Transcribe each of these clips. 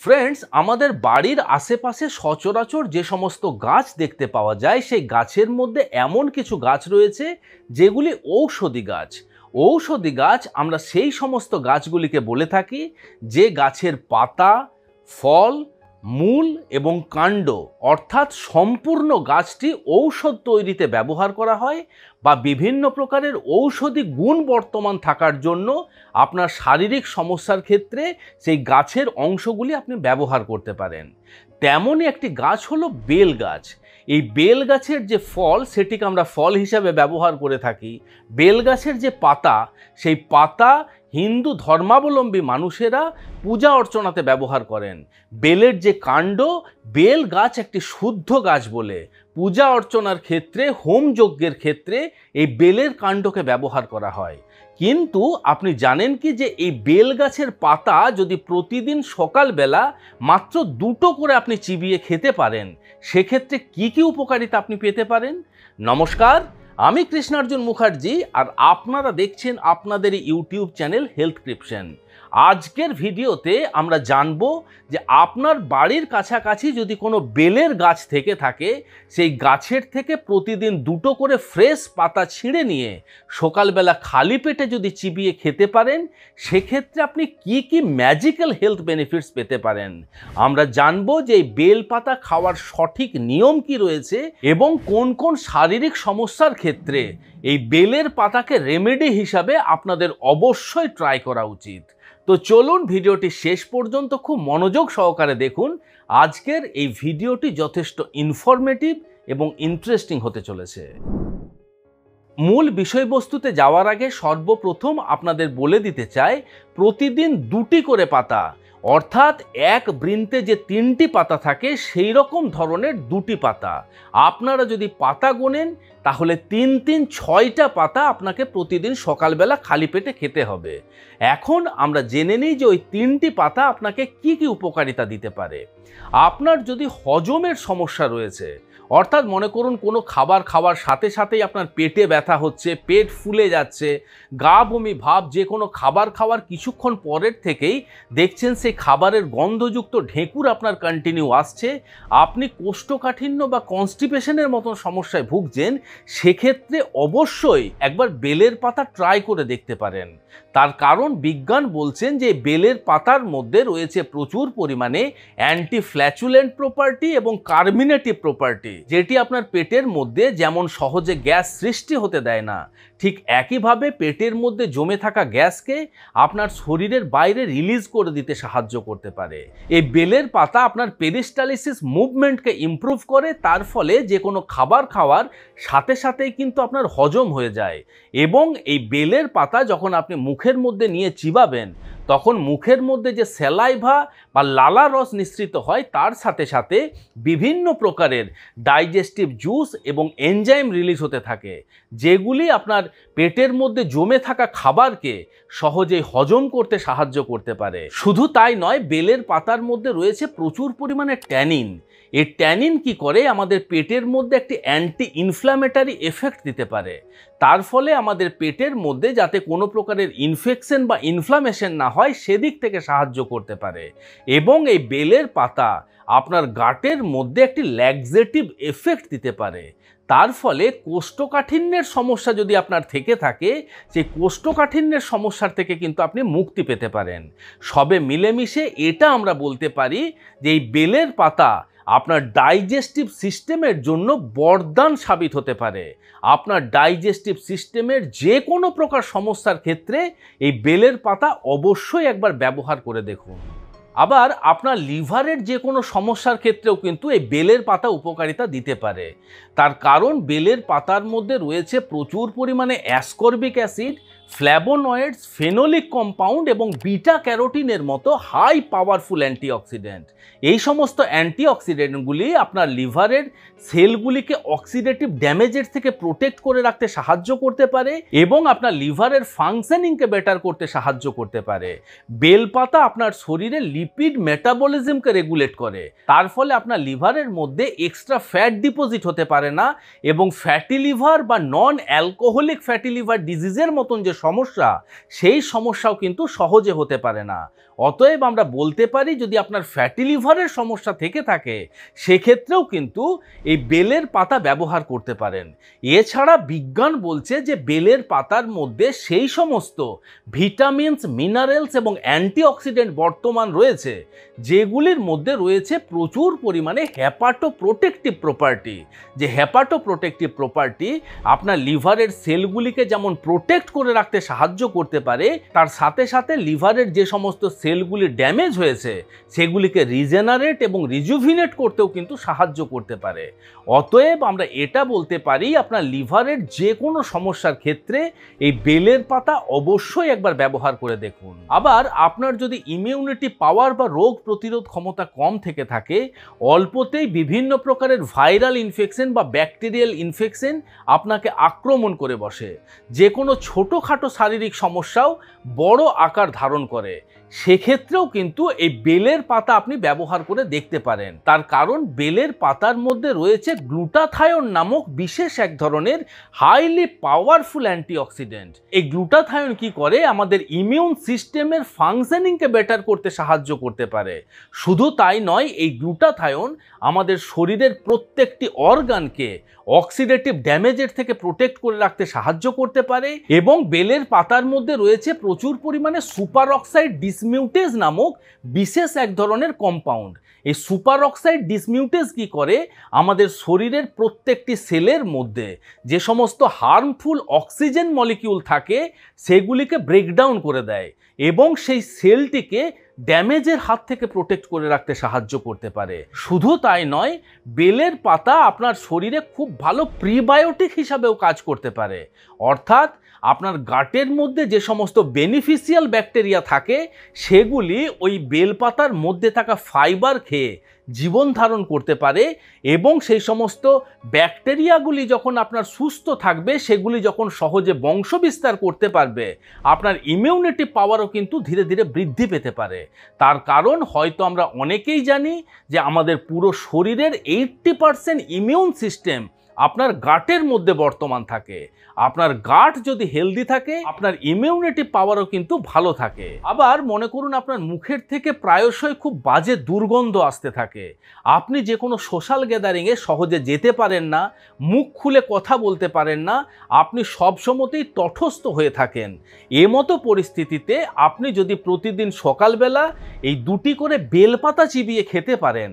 Friends, আমাদের বাড়ির আশেপাশে সচরাচর যে সমস্ত গাছ দেখতে পাওয়া যায় সেই গাছের মধ্যে এমন কিছু গাছ রয়েছে যেগুলি ঔষধি গাছ। ঔষধি গাছ আমরা সেই সমস্ত গাছগুলিকে বলে থাকি যে গাছের পাতা, ফল, মূল এবং কাণ্ড অর্থাৎ সম্পূর্ণ গাছটি ঔষধ তৈরিতে ব্যবহার করা হয় বা বিভিন্ন প্রকারের ঔষধি গুণ বর্তমান থাকার জন্য আপনার শারীরিক সমস্যার ক্ষেত্রে সেই গাছের অংশগুলি আপনি ব্যবহার করতে পারেন। তেমনই একটি গাছ হলো বেল গাছ। এই বেল গাছের যে ফল সেটিকে আমরা ফল হিসাবে ব্যবহার করে থাকি। বেল গাছের যে পাতা, সেই পাতা হিন্দু ধর্মাবলম্বী মানুষেরা পূজা অর্চনাতে ব্যবহার করেন। বেলের যে কাণ্ড, বেল গাছ একটি শুদ্ধ গাছ বলে পূজা অর্চনার ক্ষেত্রে, হোম যজ্ঞের ক্ষেত্রে এই বেলের কাণ্ডকে ব্যবহার করা হয়। কিন্তু আপনি জানেন কি যে এই বেল গাছের পাতা যদি প্রতিদিন সকালবেলা মাত্র 2টো করে আপনি চিবিয়ে খেতে পারেন, সেক্ষেত্রে কি কি উপকারিতা আপনি পেতে পারেন? নমস্কার, আমি কৃষ্ণার্জুন মুখার্জি আর আপনারা দেখছেন আপনাদের ইউটিউব চ্যানেল হেলথক্রিপশন। আজকের ভিডিওতে আমরা জানব যে আপনার বাড়ির কাছাকাছি যদি কোনো বেলের গাছ থেকে থাকে, সেই গাছের থেকে প্রতিদিন 2টো করে ফ্রেশ পাতা ছিঁড়ে নিয়ে সকালবেলা খালি পেটে যদি চিবিয়ে খেতে পারেন, সেক্ষেত্রে আপনি কি কি ম্যাজিক্যাল হেলথ বেনিফিটস পেতে পারেন। আমরা জানব যে এই বেল পাতা খাওয়ার সঠিক নিয়ম কি রয়েছে এবং কোন কোন শারীরিক সমস্যার ক্ষেত্রে এই বেলের পাতাকে রেমেডি হিসাবে আপনাদের অবশ্যই ট্রাই করা উচিত। তো চলুন ভিডিওটি শেষ পর্যন্ত খুব মনোযোগ সহকারে দেখুন। আজকের এই ভিডিওটি যথেষ্ট ইনফরমেটিভ এবং ইন্টারেস্টিং হতে চলেছে। মূল বিষয়বস্তুতে যাওয়ার আগে সর্বপ্রথম আপনাদের বলে দিতে চাই, প্রতিদিন 2টি করে পাতা অর্থাৎ এক বৃন্তে যে 3টি পাতা থাকে সেই রকম ধরনের 2টি পাতা আপনারা যদি পাতা গোনেন তাহলে 3 6টা পাতা আপনাকে প্রতিদিন সকালবেলা খালি পেটে খেতে হবে। এখন আমরা জেনে নিই যে ওই 3টি পাতা আপনাকে কি কি উপকারিতা দিতে পারে। আপনার যদি হজমের সমস্যা রয়েছে, অর্থাৎ মনে করুন কোনো খাবার খাওয়ার সাথে সাথেই আপনার পেটে ব্যথা হচ্ছে, পেট ফুলে যাচ্ছে, গা বমি ভাব, যে কোনো খাবার খাওয়ার কিছুক্ষণ পরের থেকেই দেখছেন সেই খাবারের গন্ধযুক্ত ঢেঁকুর আপনার কন্টিনিউ আসছে, আপনি কোষ্ঠকাঠিন্য বা কনস্টিপেশনের মতন সমস্যায় ভুগছেন, সেক্ষেত্রে অবশ্যই একবার বেলের পাতা ট্রাই করে দেখতে পারেন। তার কারণ বিজ্ঞান বলছেন যে বেলের পাতার মধ্যে রয়েছে প্রচুর পরিমাণে অ্যান্টি ফ্ল্যাচুলেন্ট প্রপার্টি এবং কার্মিনেটিভ প্রপার্টি, যেটি আপনার পেটের মধ্যে যেমন সহজে গ্যাস সৃষ্টি হতে দেয় না, ঠিক একইভাবে পেটের মধ্যে জমে থাকা গ্যাসকে আপনার শরীরের বাইরে রিলিজ করে দিতে সাহায্য করতে পারে। এই বেলের পাতা আপনার পেরিস্টালসিস মুভমেন্টকে ইমপ্রুভ করে, তার ফলে যে কোনো খাবার খাওয়ার সাথে সাথেই কিন্তু আপনার হজম হয়ে যায়। এবং এই বেলের পাতা যখন আপনি মুখের মধ্যে নিয়ে চিবাবেন, তখন মুখের মধ্যে যে স্যালাইভা বা লালা রস নিঃসৃত হয়, তার সাথে সাথে বিভিন্ন প্রকারের ডাইজেস্টিভ জুস এবং এনজাইম রিলিজ হতে থাকে, যেগুলি আপনার পেটের মধ্যে জমে থাকা খাবারকে সহজেই হজম করতে সাহায্য করতে পারে। শুধু তাই নয়, বেলের পাতার মধ্যে রয়েছে প্রচুর পরিমাণে ট্যানিন। এই ট্যানিন কি করে, আমাদের পেটের মধ্যে একটি অ্যান্টি ইনফ্ল্যামেটারি এফেক্ট দিতে পারে। তার ফলে আমাদের পেটের মধ্যে যাতে কোনো প্রকারের ইনফেকশন বা ইনফ্লামেশন না হয় সেদিক থেকে সাহায্য করতে পারে। এবং এই বেলের পাতা আপনার গাটের মধ্যে একটি ল্যাক্সেটিভ এফেক্ট দিতে পারে। তার ফলে কোষ্ঠকাঠিন্যের সমস্যা যদি আপনার থেকে থাকে, সেই কোষ্ঠকাঠিন্যের সমস্যার থেকে কিন্তু আপনি মুক্তি পেতে পারেন। সবে মিলেমিশে এটা আমরা বলতে পারি যে এই বেলের পাতা আপনার ডাইজেস্টিভ সিস্টেমের জন্য বরদান সাবিত হতে পারে। আপনার ডাইজেস্টিভ সিস্টেমের যে কোনো প্রকার সমস্যার ক্ষেত্রে এই বেলের পাতা অবশ্যই একবার ব্যবহার করে দেখুন। আবার আপনার লিভারের যে কোনো সমস্যার ক্ষেত্রেও কিন্তু এই বেলের পাতা উপকারিতা দিতে পারে। তার কারণ বেলের পাতার মধ্যে রয়েছে প্রচুর পরিমাণে ascorbic acid, flavonoids, phenolic compound এবং বিটা ক্যারোটিনের মতো হাই পাওয়ারফুল অ্যান্টিঅক্সিডেন্ট। এই সমস্ত অ্যান্টিঅক্সিডেন্টগুলি আপনার লিভারের সেলগুলিকে অক্সিডেটিভ ড্যামেজের থেকে প্রোটেক্ট করে রাখতে সাহায্য করতে পারে এবং আপনার লিভারের ফাংশনিংকে বেটার করতে সাহায্য করতে পারে। বেলপাতা আপনার শরীরে লিপিড মেটাবলিজমকে রেগুলেট করে, তার ফলে আপনার লিভারের মধ্যে এক্সট্রা ফ্যাট ডিপোজিট হতে পারে না এবং ফ্যাটি লিভার বা নন অ্যালকোহলিক ফ্যাটি লিভার ডিজিজের মতন যে সমস্যা, সেই সমস্যাও কিন্তু সহজে হতে পারে না। অতএব আমরা বলতে পারি যদি আপনার ফ্যাটি লিভারের সমস্যা থেকে থাকে সেক্ষেত্রেও কিন্তু এই বেলের পাতা ব্যবহার করতে পারেন। এছাড়া বিজ্ঞান বলছে যে বেলের পাতার মধ্যে সেই সমস্ত ভিটামিনস, মিনারেলস এবং অ্যান্টিঅক্সিডেন্ট বর্তমান রয়েছে যেগুলির মধ্যে রয়েছে প্রচুর পরিমাণে হ্যাপাটোপ্রোটেক্টিভ প্রপার্টি। যে হ্যাপাটোপ্রোটেক্টিভ প্রপার্টি আপনার লিভারের সেলগুলিকে যেমন প্রোটেক্ট করে রাখতে সাহায্য করতে পারে, তার সাথে সাথে লিভারের যে সমস্ত সেলগুলি ড্যামেজ হয়েছে সেগুলিকে রিজেনারেট এবং রিজুভিনেট করতেও কিন্তু সাহায্য করতে পারে। অতএব আমরা এটা বলতে পারি আপনার লিভারের যে কোনো সমস্যার ক্ষেত্রে এই বেলের পাতা অবশ্যই একবার ব্যবহার করে দেখুন। আবার আপনার যদি ইমিউনিটি পাওয়ার বা রোগ প্রতিরোধ ক্ষমতা কম থেকে থাকে, অল্পতেই বিভিন্ন প্রকারের ভাইরাল ইনফেকশন বা ব্যাকটেরিয়াল ইনফেকশন আপনাকে আক্রমণ করে বসে, যে কোনো ছোটোখাটো শারীরিক সমস্যাও বড় আকার ধারণ করে, সেক্ষেত্রেও কিন্তু এই বেলের পাতা আপনি ব্যবহার করে দেখতে পারেন। তার কারণ বেলের পাতার মধ্যে রয়েছে গ্লুটাথায়ন নামক বিশেষ এক ধরনের হাইলি পাওয়ারফুল অ্যান্টিঅক্সিডেন্ট। এই গ্লুটাথায়ন কি করে, আমাদের ইমিউন সিস্টেমের ফাংশনিংকে বেটার করতে সাহায্য করতে পারে। শুধু তাই নয়, এই গ্লুটাথায়ন আমাদের শরীরের প্রত্যেকটি অর্গানকে অক্সিডেটিভ ড্যামেজের থেকে প্রোটেক্ট করে রাখতে সাহায্য করতে পারে। এবং বেলের পাতার মধ্যে রয়েছে প্রচুর পরিমাণে সুপার অক্সাইড ডিসমিউটেজ নামক বিশেষ এক ধরনের কম্পাউন্ড। এই সুপার অক্সাইড ডিসমিউটেজ কি করে, আমাদের শরীরের প্রত্যেকটি সেলের মধ্যে যে সমস্ত হার্মফুল অক্সিজেন মলিকিউল থাকে সেগুলিকে ব্রেকডাউন করে দেয় এবং সেই সেলটিকে ড্যামেজের হাত থেকে প্রোটেক্ট করে রাখতে সাহায্য করতে পারে। শুধু তাই নয়, বেলের পাতা আপনার শরীরে খুব ভালো প্রিবায়োটিক হিসাবেও কাজ করতে পারে। অর্থাৎ আপনার গাটের মধ্যে যে সমস্ত বেনিফিশিয়াল ব্যাকটেরিয়া থাকে সেগুলি ওই বেলপাতার মধ্যে থাকা ফাইবার খেয়ে জীবন ধারণ করতে পারে এবং সেই সমস্ত ব্যাকটেরিয়াগুলি যখন আপনার সুস্থ থাকবে সেগুলি যখন সহজে বংশবিস্তার করতে পারবে, আপনার ইমিউনিটি পাওয়ারও কিন্তু ধীরে ধীরে বৃদ্ধি পেতে পারে। তার কারণ হয়তো আমরা অনেকেই জানি যে আমাদের পুরো শরীরের 80% ইমিউন সিস্টেম আপনার গাটের মধ্যে বর্তমান থাকে। আপনার গাট যদি হেলদি থাকে আপনার ইমিউনিটি পাওয়ারও কিন্তু ভালো থাকে। আবার মনে করুন আপনার মুখের থেকে প্রায়শই খুব বাজে দুর্গন্ধ আসতে থাকে, আপনি যে কোনো সোশ্যাল গ্যাদারিংয়ে সহজে যেতে পারেন না, মুখ খুলে কথা বলতে পারেন না, আপনি সবসময়তেই তটস্থ হয়ে থাকেন। এমতো পরিস্থিতিতে আপনি যদি প্রতিদিন সকালবেলা এই 2টি করে বেলপাতা চিবিয়ে খেতে পারেন,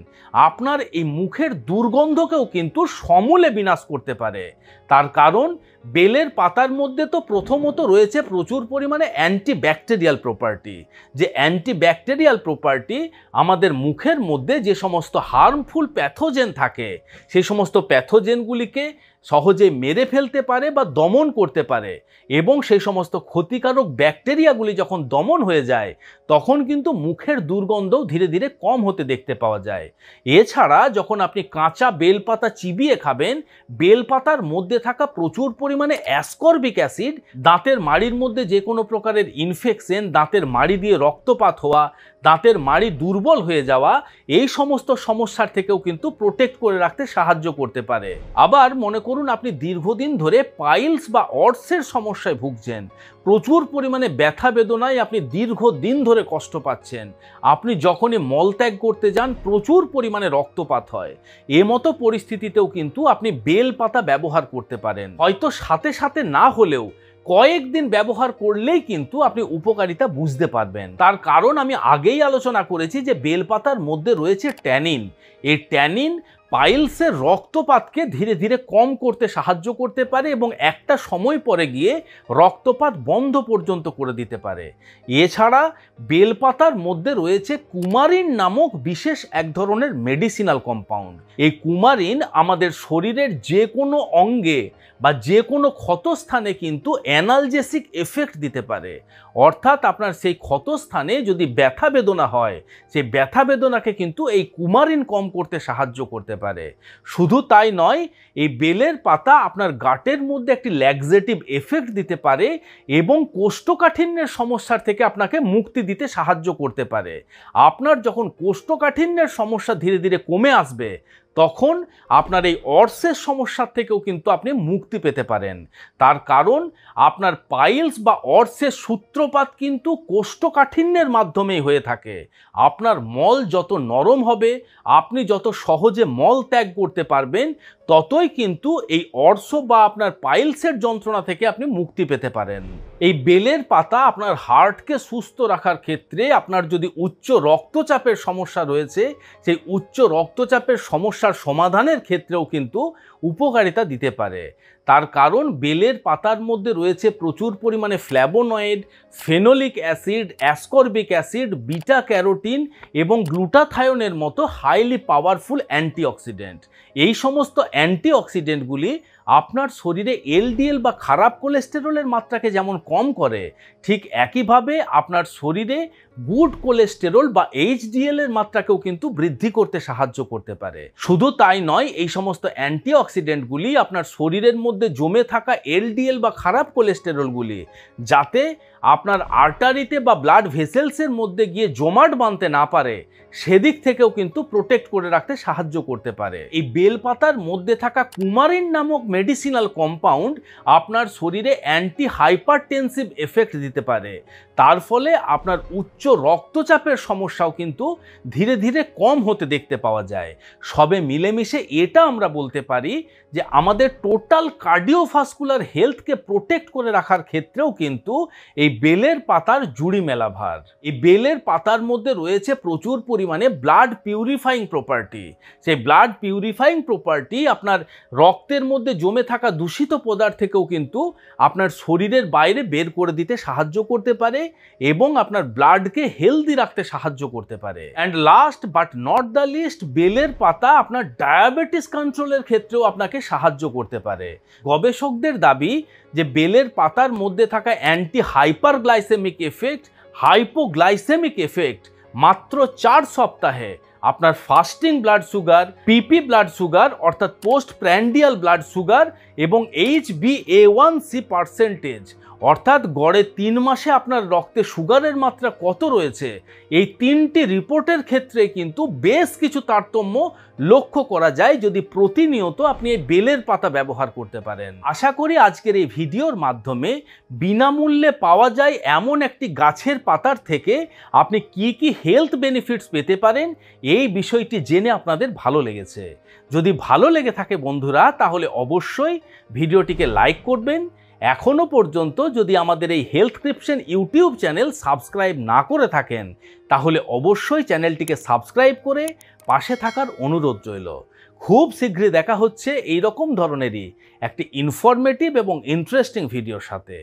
আপনার এই মুখের দুর্গন্ধকেও কিন্তু সমূলে বিনাশ করতে পারে। তার কারণ বেলের পাতার মধ্যে তো প্রথমত রয়েছে প্রচুর পরিমাণে অ্যান্টিব্যাকটেরিয়াল প্রপার্টি। যে অ্যান্টিব্যাকটেরিয়াল প্রপার্টি আমাদের মুখের মধ্যে যে সমস্ত হার্মফুল প্যাথোজেন থাকে সেই সমস্ত প্যাথোজেনগুলিকে সহজে মেরে ফেলতে পারে বা দমন করতে পারে এবং সেই সমস্ত ক্ষতিকারক ব্যাকটেরিয়াগুলি যখন দমন হয়ে যায় তখন কিন্তু মুখের দুর্গন্ধও ধীরে ধীরে কম হতে দেখতে পাওয়া যায়। এছাড়া যখন আপনি কাঁচা বেলপাতা চিবিয়ে খাবেন, বেলপাতার মধ্যে থাকা প্রচুর পরিমাণে অ্যাসকর্বিক অ্যাসিড দাঁতের মাড়ির মধ্যে যে কোনো প্রকারের ইনফেকশন, দাঁতের মাড়ি দিয়ে রক্তপাত হওয়া, দাঁতের মাড়ি দুর্বল হয়ে যাওয়া, এই সমস্ত সমস্যার থেকেও কিন্তু প্রোটেক্ট করে রাখতে সাহায্য করতে পারে। আবার মনে করুন আপনি দীর্ঘদিন ধরে পাইলস বা অর্সের সমস্যায় ভুগছেন, প্রচুর পরিমাণে ব্যথা বেদনায় আপনি দীর্ঘদিন ধরে কষ্ট পাচ্ছেন, আপনি যখনই মলত্যাগ করতে যান প্রচুর পরিমাণে রক্তপাত হয়, এমতো পরিস্থিতিতেও কিন্তু আপনি বেল পাতা ব্যবহার করতে পারেন। হয়তো সাথে সাথে না হলেও কয়েকদিন ব্যবহার করলেই কিন্তু আপনি উপকারিতা বুঝতে পারবেন। তার কারণ আমি আগেই আলোচনা করেছি যে বেলপাতার মধ্যে রয়েছে ট্যানিন। এই ট্যানিন পাইলসের রক্তপাতকে ধীরে ধীরে কম করতে সাহায্য করতে পারে এবং একটা সময় পরে গিয়ে রক্তপাত বন্ধ পর্যন্ত করে দিতে পারে। এছাড়া বেলপাতার মধ্যে রয়েছে কুমারিন নামক বিশেষ এক ধরনের মেডিসিনাল কম্পাউন্ড। এই কুমারিন আমাদের শরীরের যে কোনো অঙ্গে বা যে কোনো ক্ষতস্থানে কিন্তু অ্যানালজেসিক এফেক্ট দিতে পারে। অর্থাৎ আপনার সেই ক্ষতস্থানে যদি ব্যথা বেদনা হয় সেই ব্যথা বেদনাকে কিন্তু এই কুমারিন কম করতে সাহায্য করতে পারে। শুধু তাই নয়, এই বেলের পাতা আপনার গাটের মধ্যে একটি ল্যাক্সেটিভ এফেক্ট দিতে পারে এবং কোষ্ঠকাঠিন্যের সমস্যার থেকে আপনাকে মুক্তি দিতে সাহায্য করতে পারে। আপনার যখন কোষ্ঠকাঠিন্যের সমস্যা ধীরে ধীরে কমে আসবে তখন আপনার এই অর্সের সমস্যার থেকেও কিন্তু আপনি মুক্তি পেতে পারেন। তার কারণ আপনার পাইলস বা অর্সের সূত্রপাত কিন্তু কোষ্ঠকাঠিন্যের মাধ্যমেই হয়ে থাকে। আপনার মল যত নরম হবে, আপনি যত সহজে মল ত্যাগ করতে পারবেন, ততই কিন্তু এই অর্স বা আপনার পাইলসের যন্ত্রণা থেকে আপনি মুক্তি পেতে পারেন। এই বেলের পাতা আপনার হার্টকে সুস্থ রাখার ক্ষেত্রে, আপনার যদি উচ্চ রক্তচাপের সমস্যা রয়েছে, সেই উচ্চ রক্তচাপের সমস্যার সমাধানের ক্ষেত্রেও কিন্তু উপকারিতা দিতে পারে। তার কারণ বেলের পাতার মধ্যে রয়েছে প্রচুর পরিমাণে flavonoid, phenolic acid, ascorbic acid, beta carotene এবং গ্লুটাথায়োনের মতো হাইলি পাওয়ারফুল অ্যান্টিঅক্সিডেন্ট। এই সমস্ত অ্যান্টিঅক্সিডেন্টগুলি আপনার শরীরে এলডিএল বা খারাপ কোলেস্টেরলের মাত্রাকে যেমন কম করে, ঠিক একইভাবে আপনার শরীরে গুড কোলেস্টেরল বা এইচডিএল এর মাত্রাকেও কিন্তু বৃদ্ধি করতে সাহায্য করতে পারে। শুধু তাই নয়, এই সমস্ত অ্যান্টিঅক্সিডেন্টগুলি আপনার শরীরের মধ্যে জমে থাকা এলডিএল বা খারাপ কোলেস্টেরলগুলি যাতে আপনার আর্টারিতে বা ব্লাড ভেসেলসের মধ্যে গিয়ে জমাট বাঁধতে না পারে, সেদিক থেকেও কিন্তু প্রোটেক্ট করে রাখতে সাহায্য করতে পারে। এই বেলপাতার মধ্যে থাকা কুমারিন নামক মেডিসিনাল কম্পাউন্ড আপনার শরীরে অ্যান্টি হাইপারটেনসিভ এফেক্ট দিতে পারে। তার ফলে আপনার উচ্চ রক্তচাপের সমস্যাও কিন্তু ধীরে ধীরে কম হতে দেখতে পাওয়া যায়। সবে মিলেমিশে এটা আমরা বলতে পারি যে আমাদের টোটাল কার্ডিওভাস্কুলার হেলথকে প্রোটেক্ট করে রাখার ক্ষেত্রেও কিন্তু এই বেলের পাতার জুড়ি মেলা ভার। এই বেলের পাতার মধ্যে রয়েছে প্রচুর পরিমাণে ব্লাড পিউরিফাইং প্রপার্টি। সেই ব্লাড পিউরিফাইং প্রপার্টি আপনার রক্তের মধ্যে জমে থাকা দূষিত পদার্থ থেকেও কিন্তু আপনার শরীরের বাইরে বের করে দিতে সাহায্য করতে পারে এবং আপনার ব্লাডকে হেলদি রাখতে সাহায্য করতে পারে। And last but not the least, বেলের পাতা আপনার ডায়াবেটিস কন্ট্রোলের ক্ষেত্রেও আপনাকে সাহায্য করতে পারে। গবেষকদের দাবি যে বেলের পাতার মধ্যে থাকা anti hyperglycaemic effect, hypoglycaemic effect মাত্র 4 সপ্তাহে আপনার fasting blood sugar, PP blood sugar অর্থাৎ পোস্ট প্র্যান্ডিয়াল ব্লাড সুগার এবং HbA1c পার্সেন্টেজ অর্থাৎ গড়ে 3 মাসে আপনার রক্তে সুগারের মাত্রা কত রয়েছে, এই 3টি রিপোর্টের ক্ষেত্রে কিন্তু বেশ কিছু তারতম্য লক্ষ্য করা যায় যদি প্রতিনিয়ত আপনি এই বেলের পাতা ব্যবহার করতে পারেন। আশা করি আজকের এই ভিডিওর মাধ্যমে বিনামূল্যে পাওয়া যায় এমন একটি গাছের পাতার থেকে আপনি কি কি হেলথ বেনিফিটস পেতে পারেন, এই বিষয়টি জেনে আপনাদের ভালো লেগেছে। যদি ভালো লেগে থাকে বন্ধুরা, তাহলে অবশ্যই ভিডিওটিকে লাইক করবেন। এখনো পর্যন্ত যদি আমাদের এই হেলথক্রিপশন ইউটিউব চ্যানেল সাবস্ক্রাইব না করে থাকেন, তাহলে অবশ্যই চ্যানেলটিকে সাবস্ক্রাইব করে পাশে থাকার অনুরোধ রইল। খুব শীঘ্রই দেখা হচ্ছে এই রকম ধরনেরই একটি ইনফরমেটিভ এবং ইন্টারেস্টিং ভিডিওর সাথে।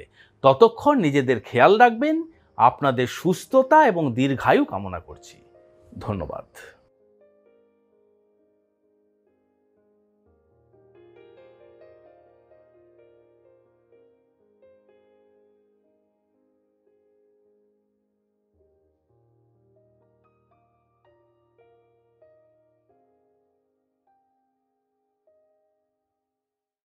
ততক্ষণ নিজেদের খেয়াল রাখবেন। আপনাদের সুস্থতা এবং দীর্ঘায়ু কামনা করছি। ধন্যবাদ।